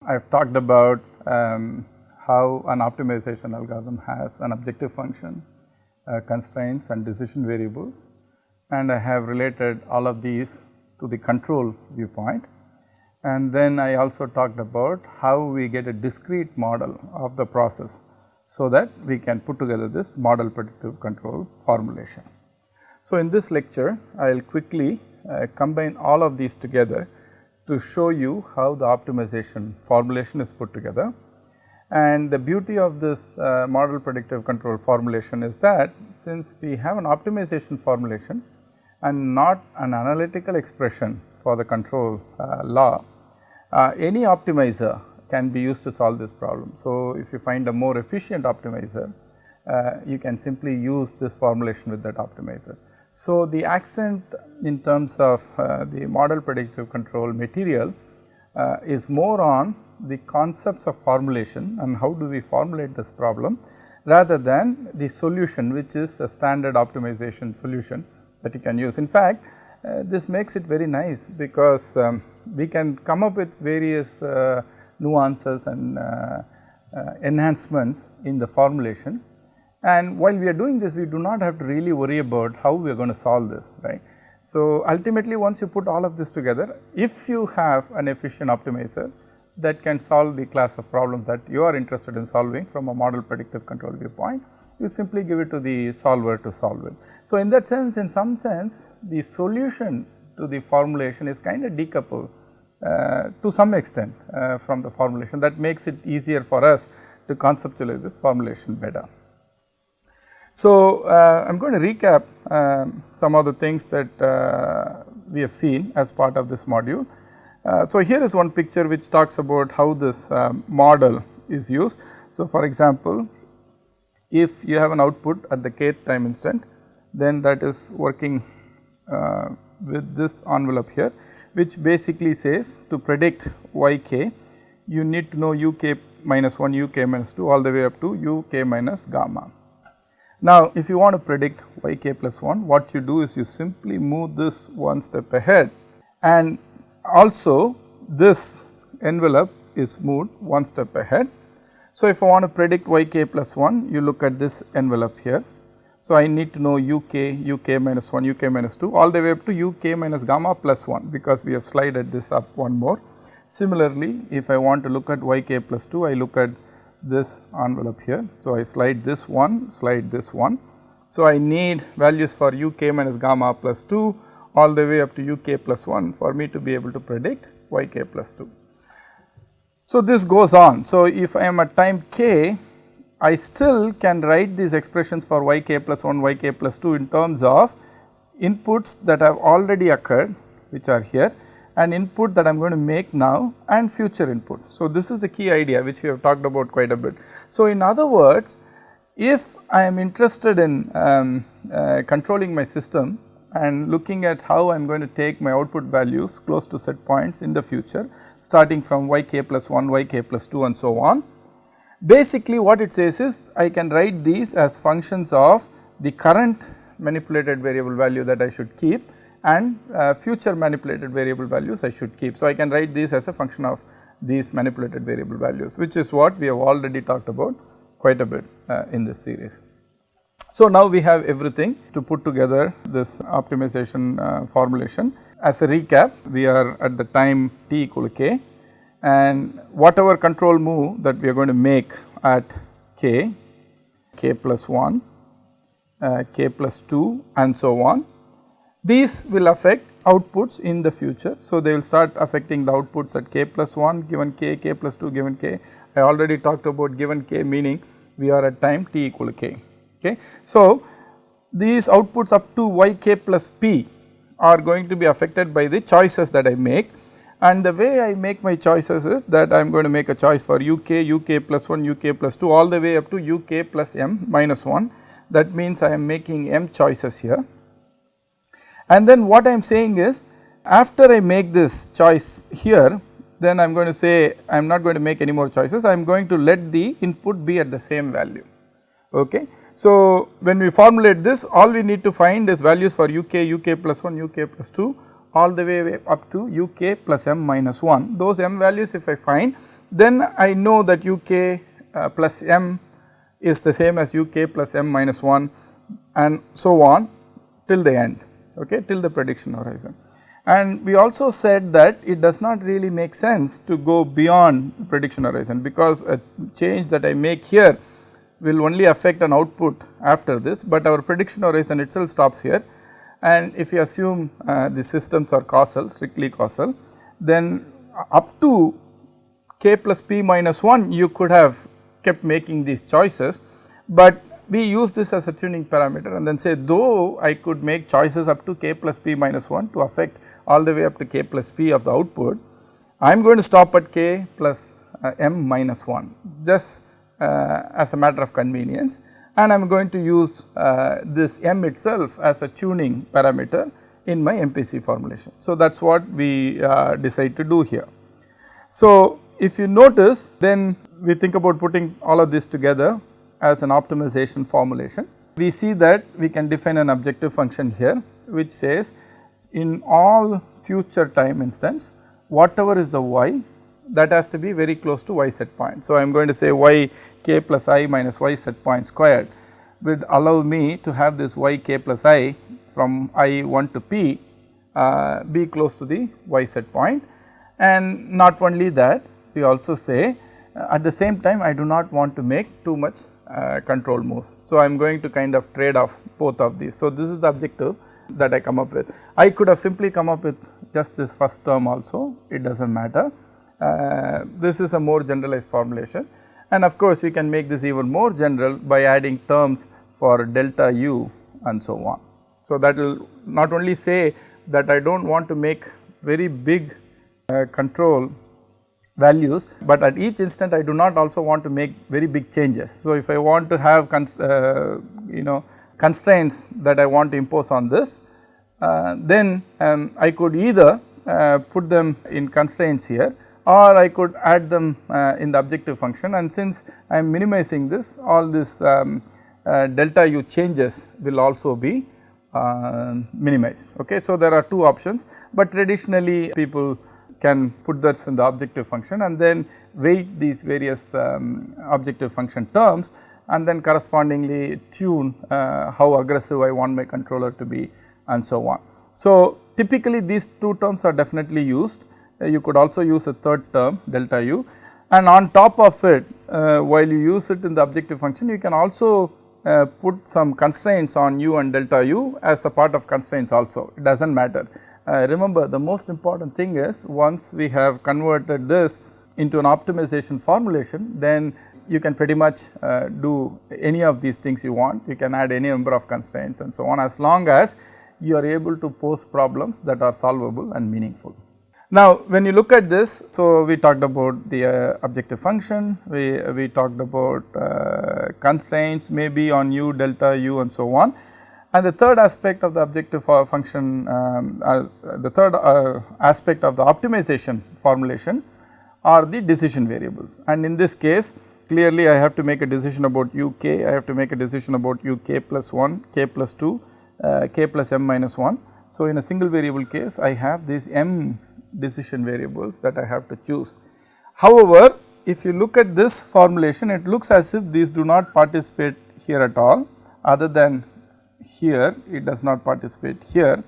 I have talked about how an optimization algorithm has an objective function, constraints and decision variables, and I have related all of these to the control viewpoint. And then I also talked about how we get a discrete model of the process, so that we can put together this model predictive control formulation. So, in this lecture I will quickly combine all of these together to show you how the optimization formulation is put together. And the beauty of this model predictive control formulation is that since we have an optimization formulation and not an analytical expression for the control law, any optimizer can be used to solve this problem. So, if you find a more efficient optimizer, you can simply use this formulation with that optimizer. So, the accent in terms of the model predictive control material is more on the concepts of formulation and how do we formulate this problem, rather than the solution, which is a standard optimization solution that you can use. In fact, this makes it very nice, because we can come up with various nuances and enhancements in the formulation, and while we are doing this, we do not have to really worry about how we are going to solve this, right. So, ultimately once you put all of this together, if you have an efficient optimizer that can solve the class of problems that you are interested in solving from a model predictive control viewpoint, you simply give it to the solver to solve it. So, in that sense, in some sense, the solution to the formulation is kind of decoupled to some extent from the formulation. That makes it easier for us to conceptualize this formulation better. So, I am going to recap some of the things that we have seen as part of this module. So, here is one picture which talks about how this model is used. So, for example, if you have an output at the kth time instant, then that is working with this envelope here, which basically says to predict yk, you need to know uk minus 1, uk minus 2 all the way up to uk minus gamma. Now, if you want to predict yk plus 1, what you do is you simply move this one step ahead, and also this envelope is moved one step ahead. So, if I want to predict yk plus 1, you look at this envelope here. So, I need to know uk minus 1, uk minus 2 all the way up to uk minus gamma plus 1, because we have slided this up one more. Similarly, if I want to look at yk plus 2, I look at this envelope here. So, I slide this one, slide this one. So, I need values for uk minus gamma plus 2 all the way up to uk plus 1 for me to be able to predict yk plus 2. So, this goes on. So, if I am at time k, I still can write these expressions for yk plus 1, yk plus 2 in terms of inputs that have already occurred, which are here, and input that I am going to make now and future input. So, this is the key idea which we have talked about quite a bit. So, in other words, if I am interested in controlling my system and looking at how I am going to take my output values close to set points in the future, starting from yk plus 1, yk plus 2 and so on. Basically what it says is I can write these as functions of the current manipulated variable value that I should keep and future manipulated variable values I should keep. So, I can write these as a function of these manipulated variable values, which is what we have already talked about quite a bit in this series. So, now we have everything to put together this optimization formulation. As a recap, we are at the time t equal to k, and whatever control move that we are going to make at k, k plus 1, k plus 2 and so on, these will affect outputs in the future. So, they will start affecting the outputs at k plus 1 given k, k plus 2 given k. I already talked about given k, meaning we are at time t equal to k. Okay. So, these outputs up to yk plus p are going to be affected by the choices that I make, and the way I make my choices is that I am going to make a choice for uk plus 1, uk plus 2 all the way up to uk plus m minus 1. That means I am making m choices here, and then what I am saying is after I make this choice here, then I am going to say I am not going to make any more choices, I am going to let the input be at the same value. Okay. So, when we formulate this, all we need to find is values for uk plus 1, uk plus 2 all the way up to uk plus m minus 1. Those m values if I find, then I know that uk plus m is the same as uk plus m minus 1 and so on till the end, okay, till the prediction horizon. And we also said that it does not really make sense to go beyond the prediction horizon, because a change that I make here will only affect an output after this, but our prediction horizon itself stops here. And if you assume the systems are causal, strictly causal, then up to k plus p minus 1 you could have kept making these choices, but we use this as a tuning parameter and then say, though I could make choices up to k plus p minus 1 to affect all the way up to k plus p of the output, I am going to stop at k plus m minus 1 just as a matter of convenience, and I am going to use this m itself as a tuning parameter in my MPC formulation. So, that is what we decide to do here. So, if you notice, then we think about putting all of this together as an optimization formulation. We see that we can define an objective function here, which says in all future time instance, whatever is the y, that has to be very close to y set point. So, I am going to say y k plus I minus y set point squared would allow me to have this y k plus I from I 1 to p be close to the y set point. And not only that, we also say at the same time I do not want to make too much control moves. So, I am going to kind of trade off both of these. So, this is the objective that I come up with. I could have simply come up with just this first term also, it does not matter. This is a more generalized formulation, and of course, you can make this even more general by adding terms for delta u and so on. So, that will not only say that I do not want to make very big control values, but at each instant I do not also want to make very big changes. So, if I want to have constraints that I want to impose on this, then I could either put them in constraints here, or I could add them in the objective function, and since I am minimizing this, all this delta u changes will also be minimized. Okay. So, there are two options, but traditionally people can put that in the objective function and then weight these various objective function terms and then correspondingly tune how aggressive I want my controller to be and so on. So, typically these two terms are definitely used. You could also use a third term delta u, and on top of it while you use it in the objective function, you can also put some constraints on u and delta u as a part of constraints also, it does not matter. Remember, the most important thing is once we have converted this into an optimization formulation, then you can pretty much do any of these things you want. You can add any number of constraints and so on, as long as you are able to pose problems that are solvable and meaningful. Now, when you look at this, so we talked about the objective function, we talked about constraints maybe on u, delta u and so on. And the third aspect of the objective function, the third aspect of the optimization formulation are the decision variables. And in this case, clearly I have to make a decision about uk, I have to make a decision about uk plus 1, k plus 2, k plus m minus 1. So, in a single variable case, I have these m decision variables that I have to choose. However, if you look at this formulation, it looks as if these do not participate here at all, other than here it does not participate here.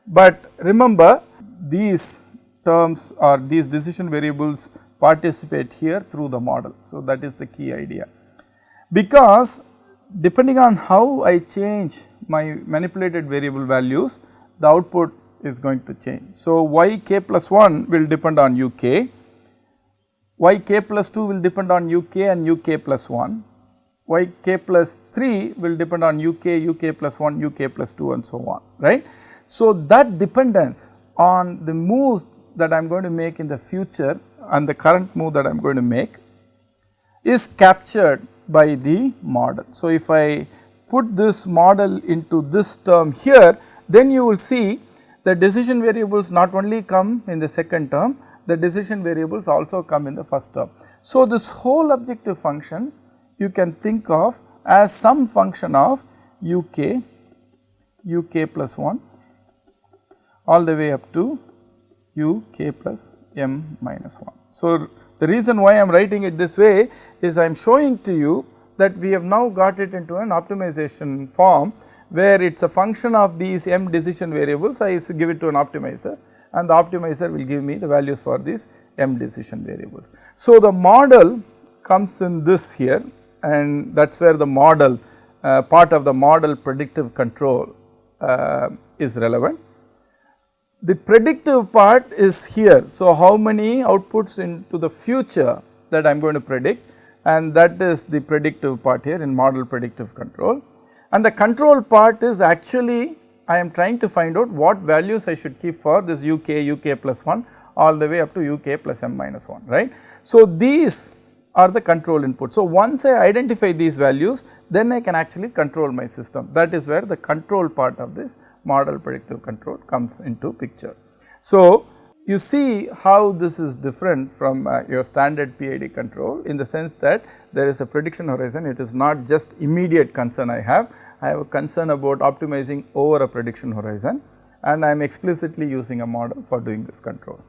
But remember, these terms or these decision variables participate here through the model. So, that is the key idea, because depending on how I change my manipulated variable values, the output is going to change. So, y k plus 1 will depend on uk, y k plus 2 will depend on uk and uk plus 1, y k plus 3 will depend on uk, uk plus 1, uk plus 2 and so on, right. So, that dependence on the moves that I am going to make in the future and the current move that I am going to make is captured by the model. So, if I put this model into this term here, then you will see the decision variables not only come in the second term, the decision variables also come in the first term. So, this whole objective function you can think of as some function of uk, uk plus 1 all the way up to uk plus m minus 1. So, The reason why I am writing it this way is I am showing to you that we have now got it into an optimization form, where it is a function of these m decision variables. I give it to an optimizer, and the optimizer will give me the values for these m decision variables. So, the model comes in this here, and that is where the model part of the model predictive control is relevant. The predictive part is here. So, how many outputs into the future that I am going to predict, and that is the predictive part here in model predictive control. And the control part is actually I am trying to find out what values I should keep for this uk plus 1 all the way up to uk plus m minus 1, right. So, these are the control inputs. So, once I identify these values, then I can actually control my system. That is where the control part of this model predictive control comes into picture. So, you see how this is different from your standard PID control, in the sense that there is a prediction horizon. It is not just immediate concern I have a concern about optimizing over a prediction horizon, and I am explicitly using a model for doing this control.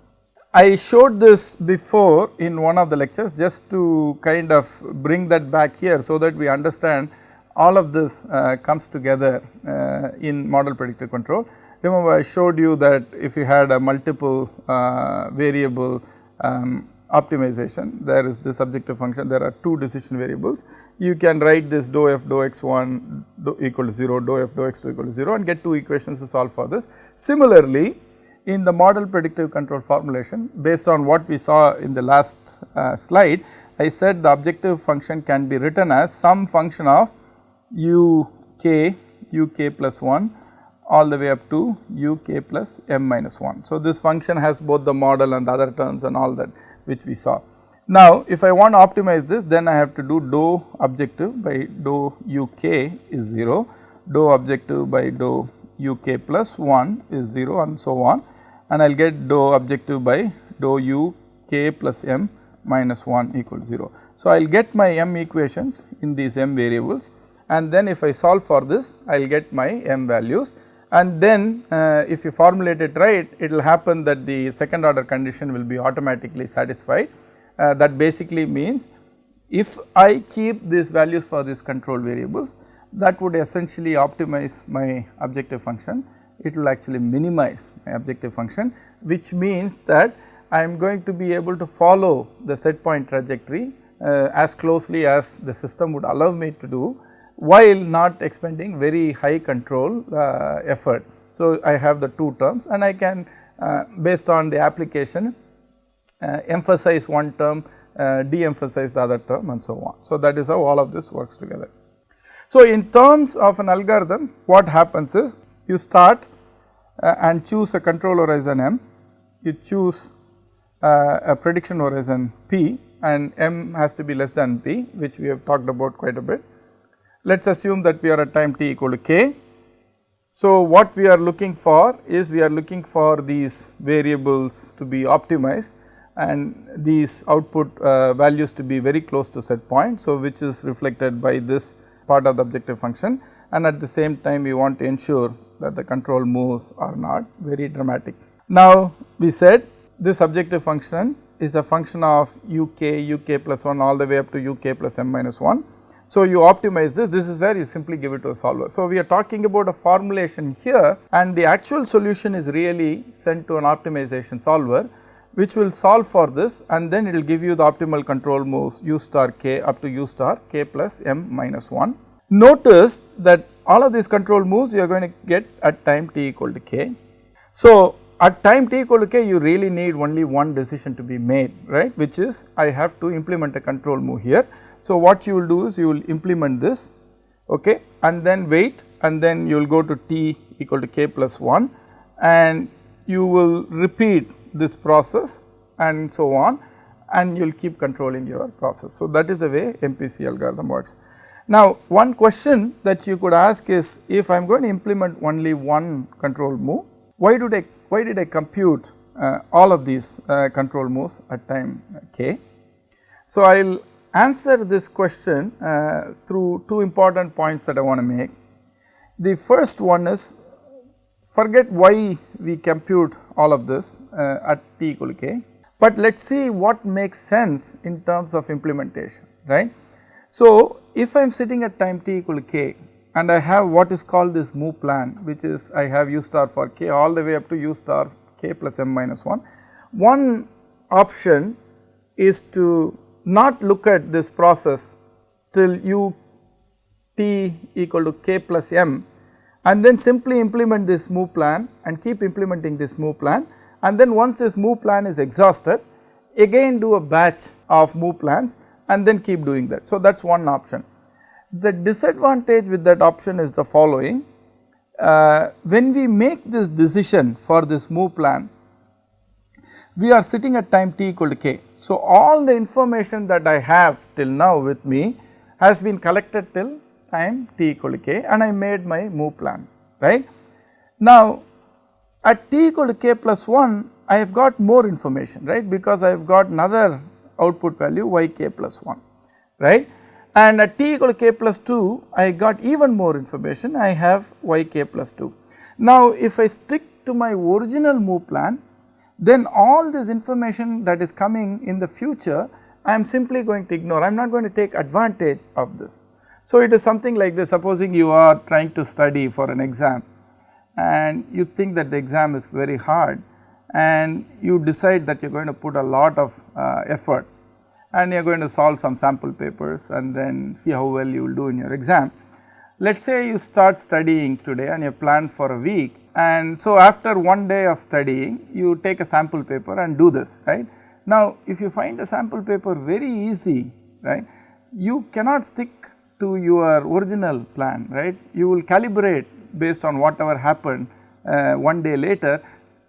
I showed this before in one of the lectures, just to kind of bring that back here, so that we understand all of this comes together in model predictive control. Remember, I showed you that if you had a multiple variable optimization, there is this objective function, there are two decision variables. You can write this dou f dou x1 equal to 0, dou f dou x2 equal to 0, and get two equations to solve for this. Similarly, in the model predictive control formulation, based on what we saw in the last slide, I said the objective function can be written as some function of uk plus 1 all the way up to uk plus m minus 1. So, this function has both the model and the other terms and all that which we saw. Now, if I want to optimize this, then I have to do dou objective by dou uk is 0, dou objective by dou uk plus 1 is 0, and so on, and I will get dou objective by dou uk plus m minus 1 equals 0. So, I will get my m equations in these m variables, and then if I solve for this, I will get my m values, and then if you formulate it right, it will happen that the second order condition will be automatically satisfied. That basically means if I keep these values for these control variables, that would essentially optimize my objective function. It will actually minimize my objective function, which means that I am going to be able to follow the set point trajectory as closely as the system would allow me to do, while not expending very high control effort. So, I have the two terms, and I can based on the application emphasize one term, de-emphasize the other term, and so on. So, that is how all of this works together. So, in terms of an algorithm, what happens is you start and choose a control horizon m, you choose a prediction horizon p, and m has to be less than p, which we have talked about quite a bit. Let us assume that we are at time t equal to k. So, what we are looking for is we are looking for these variables to be optimized, and these output values to be very close to set point. So, which is reflected by this part of the objective function, and at the same time we want to ensure that the control moves are not very dramatic. Now, we said this objective function is a function of uk plus 1 all the way up to uk plus m minus 1. So, you optimize this is where you simply give it to a solver. So, we are talking about a formulation here, and the actual solution is really sent to an optimization solver, which will solve for this, and then it will give you the optimal control moves u star k up to u star k plus m minus 1. Notice that all of these control moves you are going to get at time t equal to k. So, at time t equal to k, you really need only one decision to be made, right, which is I have to implement a control move here. So, what you will do is you will implement this, okay, and then wait, and then you will go to t equal to k plus 1, and you will repeat this process and so on, and you will keep controlling your process. So, that is the way MPC algorithm works. Now, one question that you could ask is, if I am going to implement only one control move, why did I compute all of these control moves at time k? So, I will answer this question through two important points that I want to make. The first one is, forget why we compute all of this at t equal to k. but let us see what makes sense in terms of implementation, right. So, if I am sitting at time t equal to k and I have what is called this move plan, which is I have u star for k all the way up to u star k plus m minus 1. One option is to not look at this process till u t equal to k plus m, and then simply implement this move plan and keep implementing this move plan, and then once this move plan is exhausted, again do a batch of move plans and then keep doing that. So, that is one option. The disadvantage with that option is the following: when we make this decision for this move plan, we are sitting at time t equal to k. So, all the information that I have till now with me has been collected till time t equal to k, and I made my move plan, right. Now, at t equal to k plus 1, I have got more information, right, because I have got another output value y k plus 1, right, and at t equal to k plus 2, I got even more information, I have y k plus 2. Now, if I stick to my original move plan, then all this information that is coming in the future, I am simply going to ignore, I am not going to take advantage of this. So, it is something like this: supposing you are trying to study for an exam and you think that the exam is very hard, and you decide that you are going to put a lot of effort and you are going to solve some sample papers and then see how well you will do in your exam. Let us say you start studying today and you plan for a week, and so after one day of studying you take a sample paper and do this, right. Now, if you find a sample paper very easy, right, you cannot stick to your original plan, right, you will calibrate based on whatever happened one day later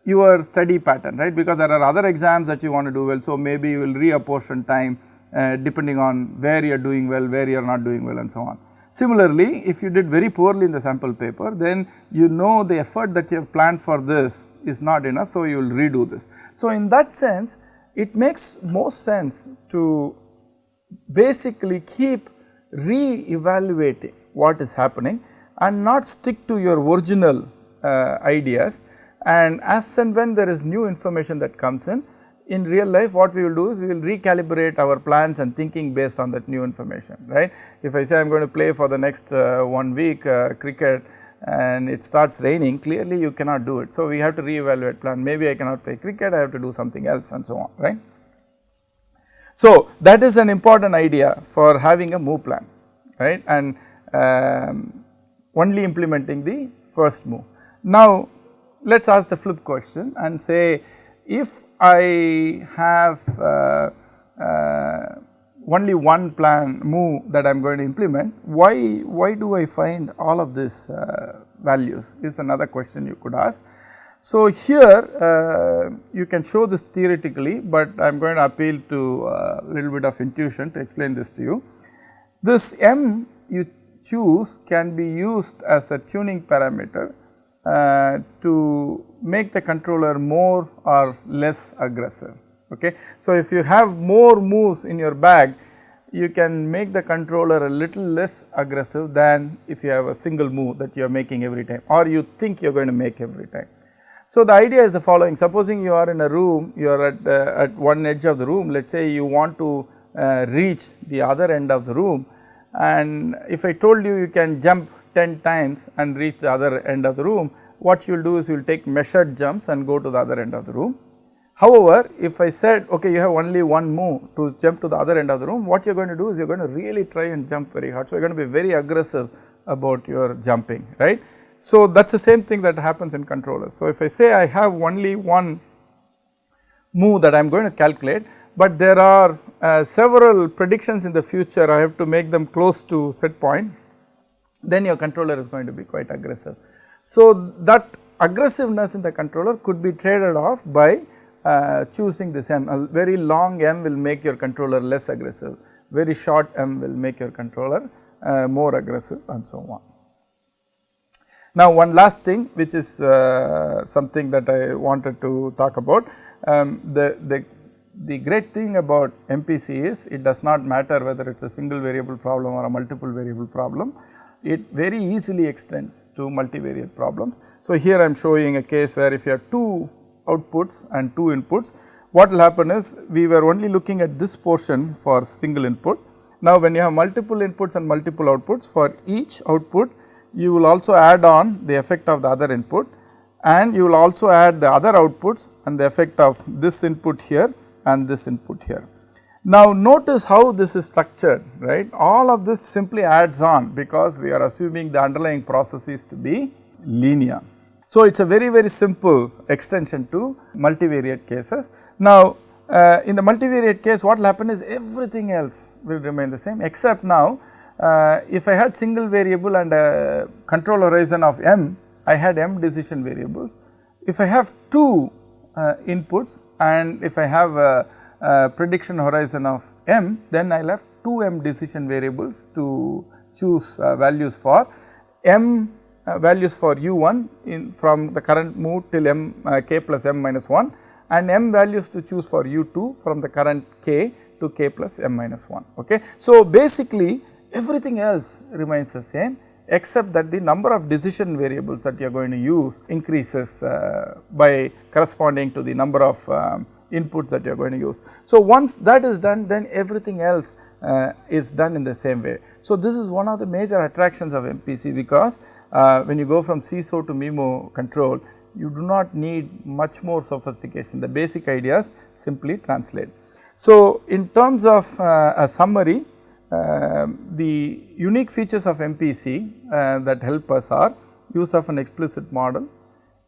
your study pattern, right, because there are other exams that you want to do well. So, maybe you will reapportion time depending on where you are doing well, where you are not doing well, and so on. Similarly, if you did very poorly in the sample paper, then you know the effort that you have planned for this is not enough, so you will redo this. So, in that sense, it makes most sense to basically keep re-evaluating what is happening and not stick to your original ideas, and as and when there is new information that comes in real life, what we will do is we will recalibrate our plans and thinking based on that new information, right. If I say I am going to play for the next 1 week cricket and it starts raining, clearly you cannot do it. So, we have to re-evaluate plan, maybe I cannot play cricket, I have to do something else, and so on, right. So, that is an important idea for having a move plan, right, and only implementing the first move. Now, let us ask the flip question and say, if I have only one plan move that I am going to implement, why do I find all of these values is another question you could ask. So, here you can show this theoretically, but I am going to appeal to a little bit of intuition to explain this to you. This m you choose can be used as a tuning parameter to make the controller more or less aggressive, okay. So, if you have more moves in your bag, you can make the controller a little less aggressive than if you have a single move that you are making every time, or you think you are going to make every time. So, the idea is the following: supposing you are in a room, you are at one edge of the room, let us say you want to reach the other end of the room, and if I told you you can jump 10 times and reach the other end of the room, what you will do is you will take measured jumps and go to the other end of the room. However, if I said, okay, you have only one move to jump to the other end of the room, what you are going to do is you are going to really try and jump very hard. So, you are going to be very aggressive about your jumping, right. So, that is the same thing that happens in controllers. So, if I say I have only one move that I am going to calculate, but there are several predictions in the future, I have to make them close to set point, then your controller is going to be quite aggressive. So, that aggressiveness in the controller could be traded off by choosing this m. A very long m will make your controller less aggressive, very short m will make your controller more aggressive, and so on. Now, one last thing, which is something that I wanted to talk about. The great thing about MPC is it does not matter whether it is a single variable problem or a multiple variable problem. It very easily extends to multivariate problems. So, here I am showing a case where if you have two outputs and two inputs, what will happen is we were only looking at this portion for single input. Now, when you have multiple inputs and multiple outputs, for each output you will also add on the effect of the other input, and you will also add the other outputs and the effect of this input here and this input here. Now, notice how this is structured, right. All of this simply adds on because we are assuming the underlying processes to be linear. So, it is a very simple extension to multivariate cases. Now, in the multivariate case, what will happen is everything else will remain the same, except now if I had single variable and a control horizon of m, I had m decision variables. If I have 2 inputs and if I have a prediction horizon of m, then I will have 2m decision variables to choose values for. M values for u1 in from the current move till m k plus m minus 1, and m values to choose for u2 from the current k to k plus m minus 1. Okay. So, basically everything else remains the same, except that the number of decision variables that you are going to use increases by corresponding to the number of inputs that you are going to use. So, once that is done, then everything else is done in the same way. So, this is one of the major attractions of MPC, because when you go from CISO to MIMO control, you do not need much more sophistication. The basic ideas simply translate. So, in terms of a summary, the unique features of MPC that help us are use of an explicit model,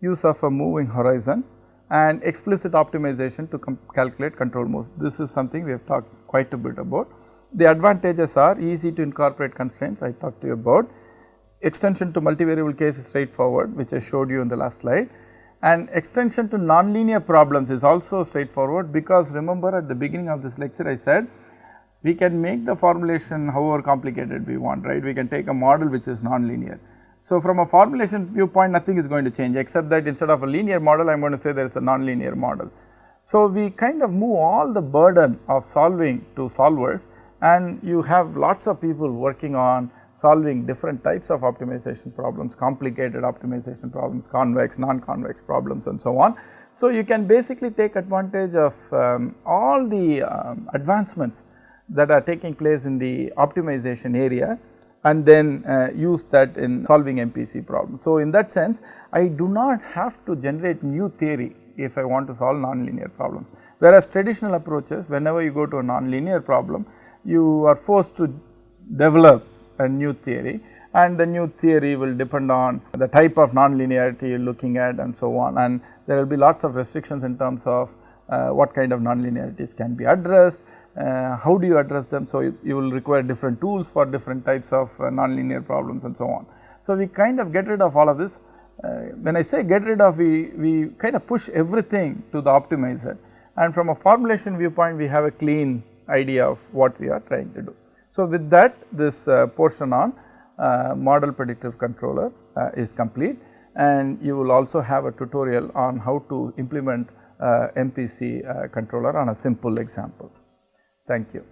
use of a moving horizon, and explicit optimization to calculate control modes. This is something we have talked quite a bit about. The advantages are easy to incorporate constraints, I talked to you about. Extension to multivariable case is straightforward, which I showed you in the last slide, and extension to nonlinear problems is also straightforward, because remember at the beginning of this lecture I said we can make the formulation however complicated we want, right. We can take a model which is nonlinear. So, from a formulation viewpoint, nothing is going to change, except that instead of a linear model I am going to say there is a nonlinear model. So, we kind of move all the burden of solving to solvers, and you have lots of people working on solving different types of optimization problems, complicated optimization problems, convex, non-convex problems, and so on. So, you can basically take advantage of all the advancements that are taking place in the optimization area, and then use that in solving MPC problems. So, in that sense I do not have to generate new theory if I want to solve nonlinear problems, whereas traditional approaches, whenever you go to a nonlinear problem, you are forced to develop a new theory, and the new theory will depend on the type of nonlinearity you are looking at and so on, and there will be lots of restrictions in terms of what kind of nonlinearities can be addressed, how do you address them. So, you will require different tools for different types of nonlinear problems and so on. So, we kind of get rid of all of this. When I say get rid of, we kind of push everything to the optimizer, and from a formulation viewpoint we have a clean idea of what we are trying to do. So, with that, this portion on model predictive controller is complete, and you will also have a tutorial on how to implement MPC controller on a simple example. Thank you.